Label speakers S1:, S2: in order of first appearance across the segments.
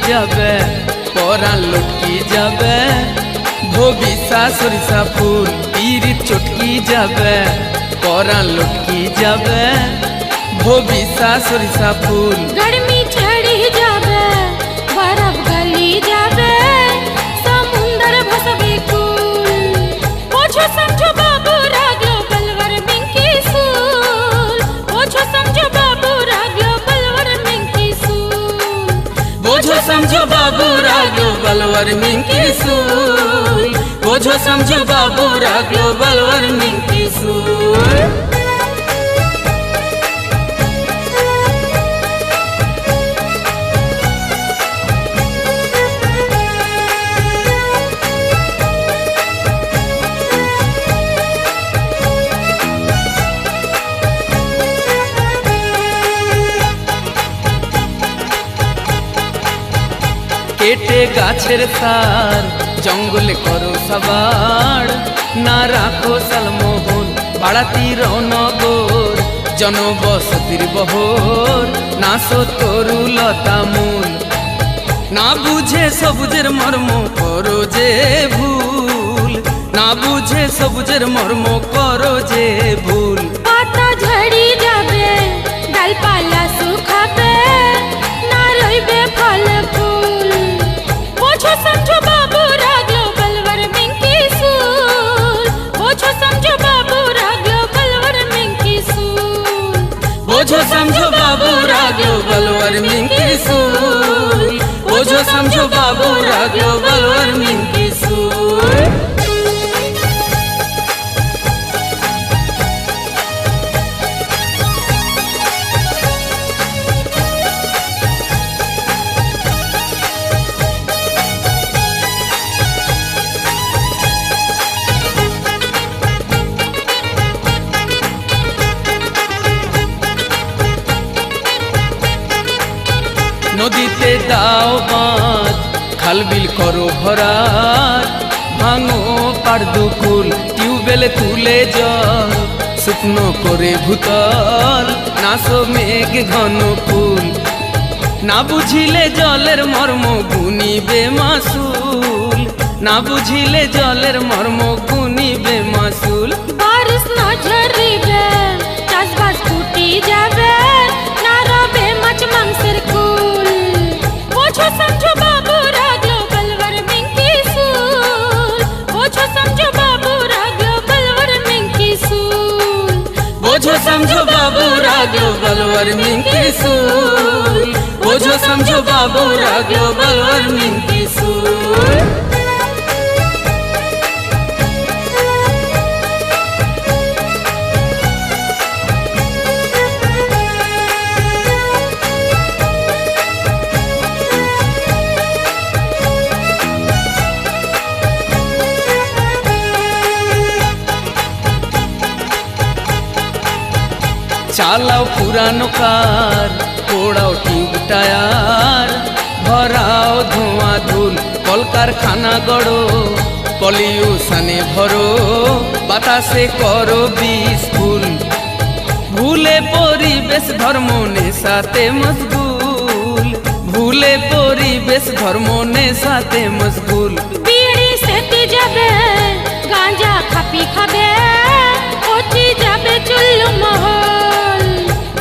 S1: যাবে পরাণ লটকি যাবে ভবিষা সরিষা ফুল পিরিত চটকি যাবে পরাণ লটকি যাবে ভবিষা সরিষা ফুল
S2: गर्मी चढ़ी जाबे बर्फ गली जाबे समुंदर भसबे कुल ओछो समझो बाबू रागलो बलवर मिंकी सूल ओछो समझो बाबू रागलो बलवर मिंकी सूल
S1: बोझो समझो बाबू रागलो बलवर मिंकी सूल बोझो समझो बाबू रागलो बलवर मिंकी सूल কেটে গাছের সার জঙ্গলে করো সাবাড় না রাখো সালমোহন বাড়াতি রনগর জনবসতির বহর না সতরু লতা মূল না বুঝে সবুজের মর্ম করো যে ভুল না বুঝে সবুজের মর্ম করো যে ভুল
S2: पाता झड़ी जाबे डालपाला सुखाबे ना रहिबे फल फूल ओछो समझो बाबू रागलो बलवर मिंकी सूल ओछो समझो बाबू रागलो बलवर मिंकी सूल
S1: बोझो समझो बाबू रागलो बलवर मिंकी सूल बोझो समझो बाबू रागलो बलवर मिंकी सूल নদীতে দাও বাঁধ খালবিল করো ভরাট ভাঙো পারদুকুল টিউবওয়েলে তুলে জল শুকনো করে ভূতল নাসো মেঘ ঘন ফুল না বুঝিলে জলের মর্ম গুনিবে মাসুল না বুঝিলে জলের মর্ম গুনিবে মাসুল
S2: बारिश ना झरिबे चाषबास टूटी जाबे ना रबे मच मंगसर कुल ओछो समझो बाबू रागलो बलवर मिंकी सूल ओछो समझो बाबू रागलो बलवर मिंकी सूल
S1: बोझो समझो बाबू रागलो बलवर मिंकी सूल बोझो समझो बाबू रागलो बलवर मिंकी सूल চালাও পুরানো কার পোড়াও টিউব টায়ার ভরাও ধোঁয়া ধুল কলকারখানা গড়ো পলিউশনে ভরো বাতাসে করো বিস্ফুল ভুলে পরিবেশ ধর্ম নেশাতে মশগুল ভুলে পরিবেশ ধর্ম নেশাতে মশগুল
S2: बीड़ी सेती जाबे गांजा खापी खाबे ओची जाबे चुल्लू महल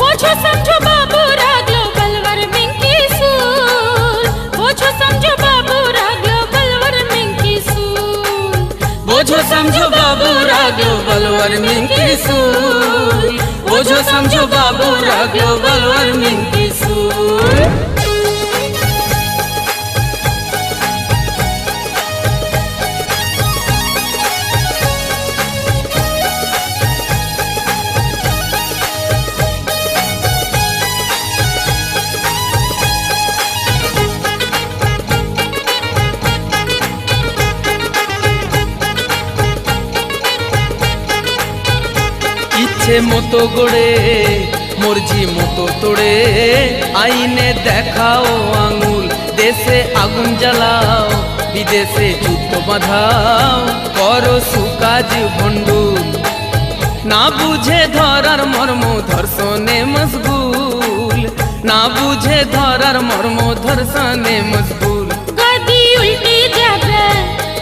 S2: ओछो समझो बाबू रागलो बलवर मिंकी सूल ओछो समझो बाबू रागलो बलवर मिंकी सूल
S1: बोझो समझो बाबू रागलो बलवर मिंकी सूल बोझो समझो बाबू रागलो बलवर मिंकी सूल ইচ্ছে মতো গড়ে মর্জি মতো তোড়ে আইনে দেখাও আঙুল দেশে আগুন জ্বালাও বিদেশে যুদ্ধ বাঁধাও করো সুকাজ ভণ্ডুল না বুঝে ধরার মর্ম ধর্ষণে মশগুল না বুঝে ধরার মর্ম ধর্ষণে মজবুর।
S2: গদি উল্টে যাবে,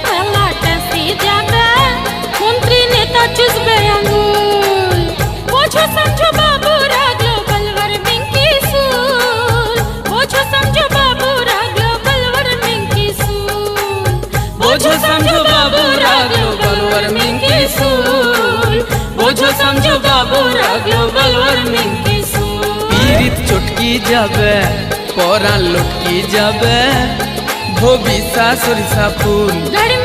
S2: পালাটা সে যাবে, মন্ত্রী নেতা চুষবে আঙুল। বোঝো সমঝো বাবু রাগলো বলওয়ার মিঙ্কি সুল, বোঝো সমঝো বাবু রাগলো বলওয়ার মিঙ্কি সুল,
S1: বোঝো সমঝো বাবু রাগলো বলওয়ার মিঙ্কি সুল, বোঝো সমঝো বাবু রাগলো বলওয়ার মিঙ্কি সুল। পীড়িত চটকি যাবে, পরাণ লটকি যাবে, ভবিষ্যৎ সরিষা ফুল।
S2: গড়